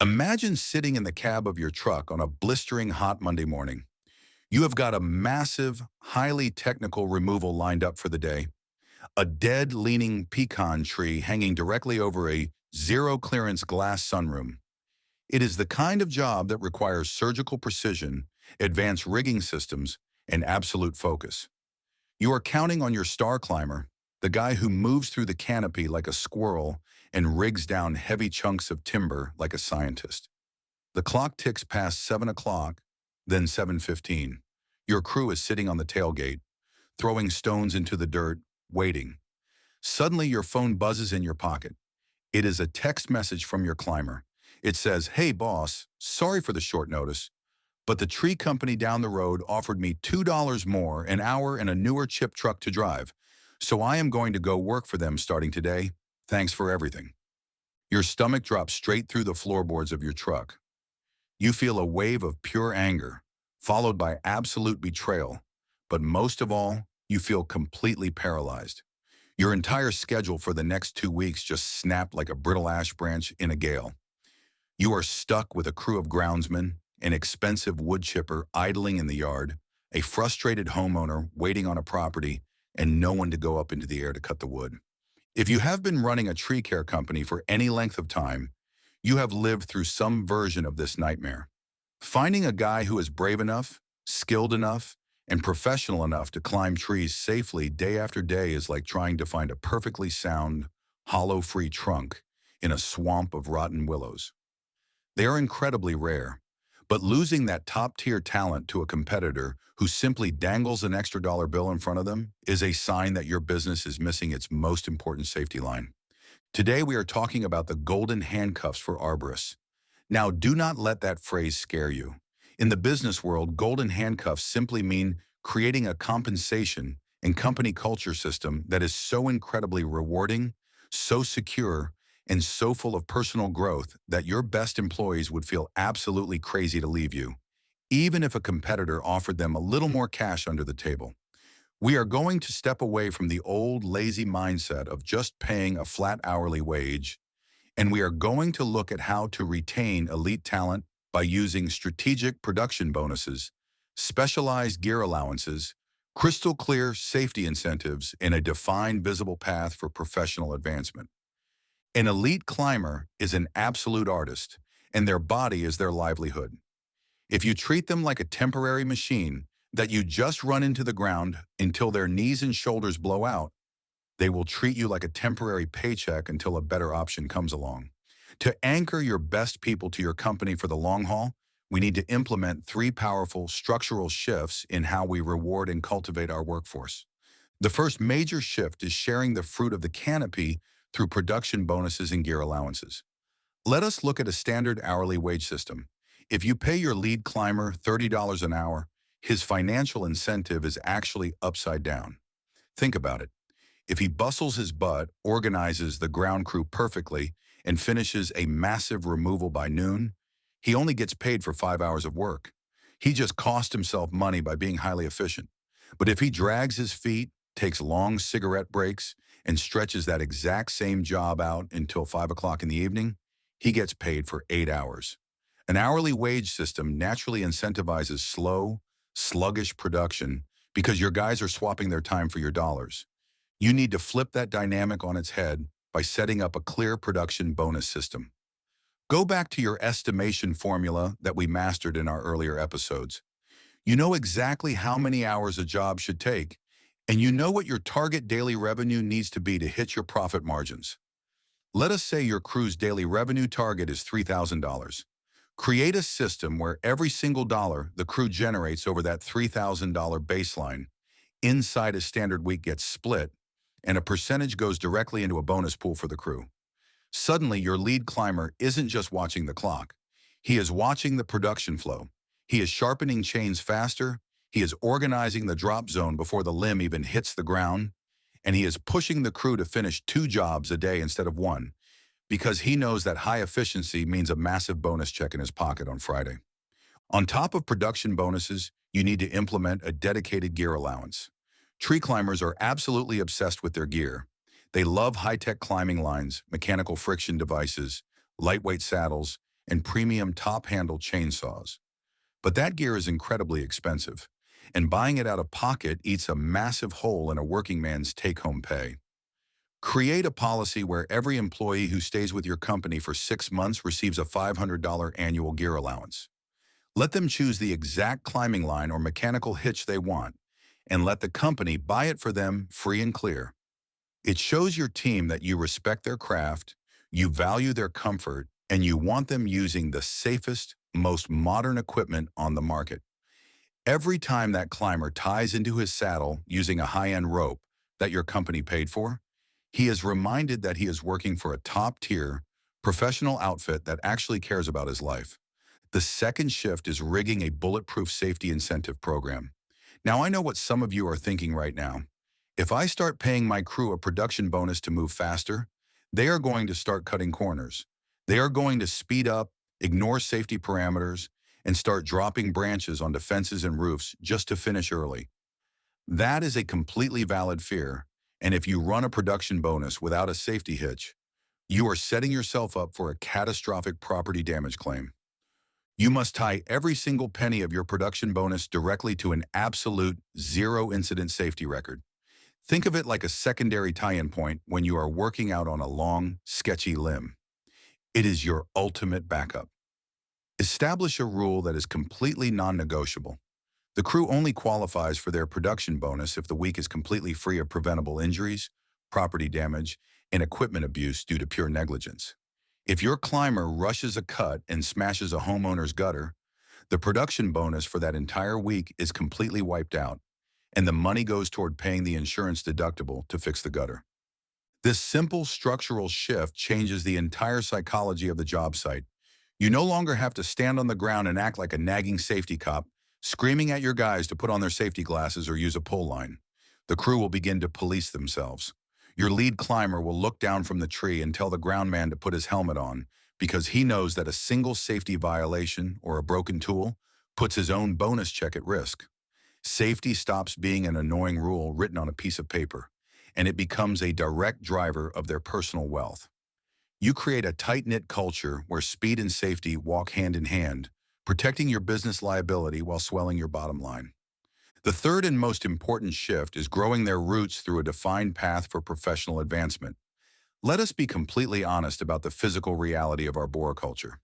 Imagine sitting in the cab of your truck on a blistering hot Monday morning. You have got a massive, highly technical removal lined up for the day. A dead, leaning pecan tree hanging directly over a zero-clearance glass sunroom. It is the kind of job that requires surgical precision, advanced rigging systems, and absolute focus. You are counting on your star climber, the guy who moves through the canopy like a squirrel and rigs down heavy chunks of timber like a scientist. The clock ticks past 7 o'clock, then 7:15. Your crew is sitting on the tailgate, throwing stones into the dirt, waiting. Suddenly your phone buzzes in your pocket. It is a text message from your climber. It says, "Hey boss, sorry for the short notice, but the tree company down the road offered me $2 more an hour and a newer chip truck to drive, so I am going to go work for them starting today. Thanks for everything." Your stomach drops straight through the floorboards of your truck. You feel a wave of pure anger, followed by absolute betrayal, but most of all, you feel completely paralyzed. Your entire schedule for the next 2 weeks just snapped like a brittle ash branch in a gale. You are stuck with a crew of groundsmen, an expensive wood chipper idling in the yard, a frustrated homeowner waiting on a property, and no one to go up into the air to cut the wood. If you have been running a tree care company for any length of time, you have lived through some version of this nightmare. Finding a guy who is brave enough, skilled enough, and professional enough to climb trees safely day after day is like trying to find a perfectly sound, hollow-free trunk in a swamp of rotten willows. They are incredibly rare, but losing that top-tier talent to a competitor who simply dangles an extra dollar bill in front of them is a sign that your business is missing its most important safety line. Today we are talking about the golden handcuffs for arborists. Now, do not let that phrase scare you. In the business world, golden handcuffs simply mean creating a compensation and company culture system that is so incredibly rewarding, so secure, and so full of personal growth that your best employees would feel absolutely crazy to leave you, even if a competitor offered them a little more cash under the table. We are going to step away from the old, lazy mindset of just paying a flat hourly wage, and we are going to look at how to retain elite talent by using strategic production bonuses, specialized gear allowances, crystal clear safety incentives, and a defined visible path for professional advancement. An elite climber is an absolute artist, and their body is their livelihood. If you treat them like a temporary machine that you just run into the ground until their knees and shoulders blow out, they will treat you like a temporary paycheck until a better option comes along. To anchor your best people to your company for the long haul, we need to implement 3 powerful structural shifts in how we reward and cultivate our workforce. The first major shift is sharing the fruit of the canopy through production bonuses and gear allowances. Let us look at a standard hourly wage system. If you pay your lead climber $30 an hour, his financial incentive is actually upside down. Think about it. If he bustles his butt, organizes the ground crew perfectly, and finishes a massive removal by noon, he only gets paid for 5 hours of work. He just cost himself money by being highly efficient. But if he drags his feet, takes long cigarette breaks, and stretches that exact same job out until 5 o'clock in the evening, he gets paid for 8 hours. An hourly wage system naturally incentivizes slow, sluggish production because your guys are swapping their time for your dollars. You need to flip that dynamic on its head by setting up a clear production bonus system. Go back to your estimation formula that we mastered in our earlier episodes. You know exactly how many hours a job should take, and you know what your target daily revenue needs to be to hit your profit margins. Let us say your crew's daily revenue target is $3,000. Create a system where every single dollar the crew generates over that $3,000 baseline inside a standard week gets split, and a percentage goes directly into a bonus pool for the crew. Suddenly, your lead climber isn't just watching the clock. He is watching the production flow. He is sharpening chains faster. He is organizing the drop zone before the limb even hits the ground. And he is pushing the crew to finish 2 jobs a day instead of 1, because he knows that high efficiency means a massive bonus check in his pocket on Friday. On top of production bonuses, you need to implement a dedicated gear allowance. Tree climbers are absolutely obsessed with their gear. They love high-tech climbing lines, mechanical friction devices, lightweight saddles, and premium top-handle chainsaws. But that gear is incredibly expensive, and buying it out of pocket eats a massive hole in a working man's take-home pay. Create a policy where every employee who stays with your company for 6 months receives a $500 annual gear allowance. Let them choose the exact climbing line or mechanical hitch they want, and let the company buy it for them free and clear. It shows your team that you respect their craft, you value their comfort, and you want them using the safest, most modern equipment on the market. Every time that climber ties into his saddle using a high-end rope that your company paid for, he is reminded that he is working for a top-tier, professional outfit that actually cares about his life. The second shift is rigging a bulletproof safety incentive program. Now, I know what some of you are thinking right now. If I start paying my crew a production bonus to move faster, they are going to start cutting corners. They are going to speed up, ignore safety parameters, and start dropping branches onto fences and roofs just to finish early. That is a completely valid fear, and if you run a production bonus without a safety hitch, you are setting yourself up for a catastrophic property damage claim. You must tie every single penny of your production bonus directly to an absolute zero-incident safety record. Think of it like a secondary tie-in point when you are working out on a long, sketchy limb. It is your ultimate backup. Establish a rule that is completely non-negotiable. The crew only qualifies for their production bonus if the week is completely free of preventable injuries, property damage, and equipment abuse due to pure negligence. If your climber rushes a cut and smashes a homeowner's gutter, the production bonus for that entire week is completely wiped out, and the money goes toward paying the insurance deductible to fix the gutter. This simple structural shift changes the entire psychology of the job site. You no longer have to stand on the ground and act like a nagging safety cop, screaming at your guys to put on their safety glasses or use a pull line. The crew will begin to police themselves. Your lead climber will look down from the tree and tell the ground man to put his helmet on because he knows that a single safety violation or a broken tool puts his own bonus check at risk. Safety stops being an annoying rule written on a piece of paper, and it becomes a direct driver of their personal wealth. You create a tight-knit culture where speed and safety walk hand in hand, protecting your business liability while swelling your bottom line. The third and most important shift is growing their roots through a defined path for professional advancement. Let us be completely honest about the physical reality of arboriculture.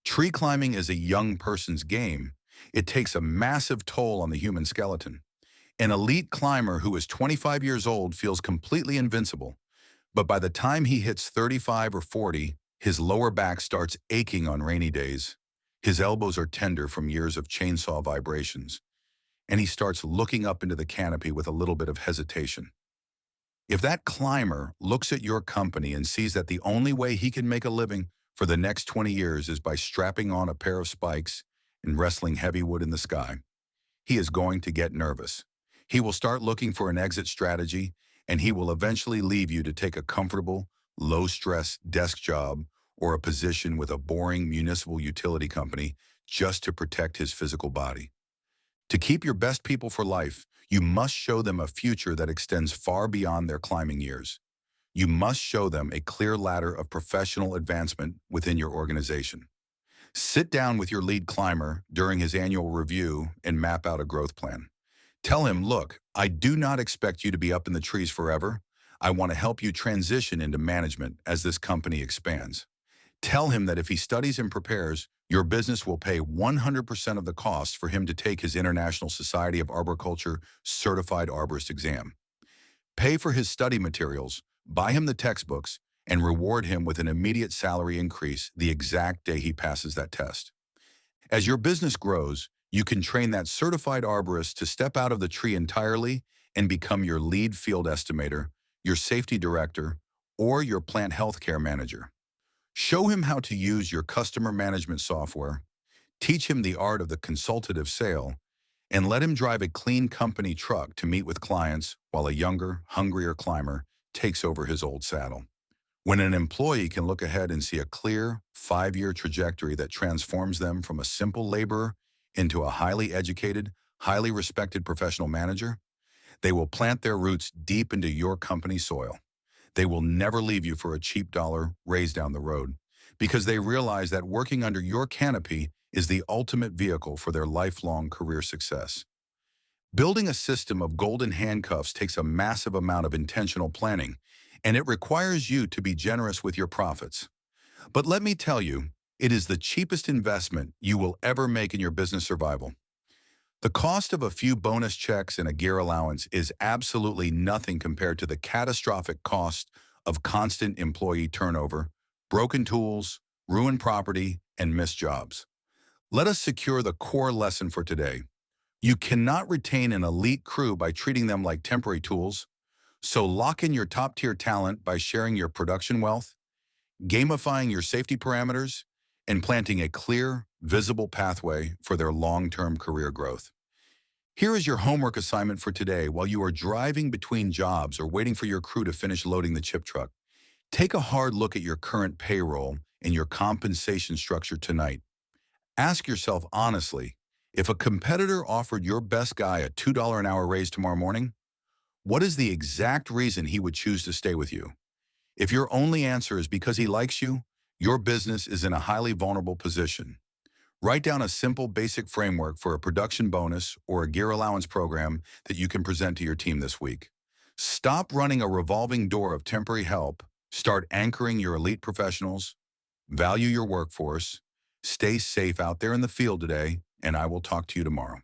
Tree climbing is a young person's game. It takes a massive toll on the human skeleton. An elite climber who is 25 years old feels completely invincible, but by the time he hits 35 or 40, his lower back starts aching on rainy days. His elbows are tender from years of chainsaw vibrations, and he starts looking up into the canopy with a little bit of hesitation. If that climber looks at your company and sees that the only way he can make a living for the next 20 years is by strapping on a pair of spikes and wrestling heavy wood in the sky, he is going to get nervous. He will start looking for an exit strategy, and he will eventually leave you to take a comfortable, low-stress desk job or a position with a boring municipal utility company just to protect his physical body. To keep your best people for life, you must show them a future that extends far beyond their climbing years. You must show them a clear ladder of professional advancement within your organization. Sit down with your lead climber during his annual review and map out a growth plan. Tell him, look, I do not expect you to be up in the trees forever. I want to help you transition into management as this company expands. Tell him that if he studies and prepares, your business will pay 100% of the cost for him to take his International Society of Arboriculture Certified Arborist exam. Pay for his study materials, buy him the textbooks, and reward him with an immediate salary increase the exact day he passes that test. As your business grows, you can train that certified arborist to step out of the tree entirely and become your lead field estimator, your safety director, or your plant healthcare manager. Show him how to use your customer management software, teach him the art of the consultative sale, and let him drive a clean company truck to meet with clients while a younger, hungrier climber takes over his old saddle. When an employee can look ahead and see a clear, 5-year trajectory that transforms them from a simple laborer into a highly educated, highly respected professional manager, they will plant their roots deep into your company soil. They will never leave you for a cheap dollar raised down the road, because they realize that working under your canopy is the ultimate vehicle for their lifelong career success. Building a system of golden handcuffs takes a massive amount of intentional planning, and it requires you to be generous with your profits. But let me tell you, it is the cheapest investment you will ever make in your business survival. The cost of a few bonus checks and a gear allowance is absolutely nothing compared to the catastrophic cost of constant employee turnover, broken tools, ruined property, and missed jobs. Let us secure the core lesson for today. You cannot retain an elite crew by treating them like temporary tools, so lock in your top-tier talent by sharing your production wealth, gamifying your safety parameters, and planting a clear, visible pathway for their long-term career growth. Here is your homework assignment for today while you are driving between jobs or waiting for your crew to finish loading the chip truck. Take a hard look at your current payroll and your compensation structure tonight. Ask yourself honestly, if a competitor offered your best guy a $2 an hour raise tomorrow morning, what is the exact reason he would choose to stay with you? If your only answer is because he likes you, your business is in a highly vulnerable position. Write down a simple basic framework for a production bonus or a gear allowance program that you can present to your team this week. Stop running a revolving door of temporary help. Start anchoring your elite professionals. Value your workforce. Stay safe out there in the field today, and I will talk to you tomorrow.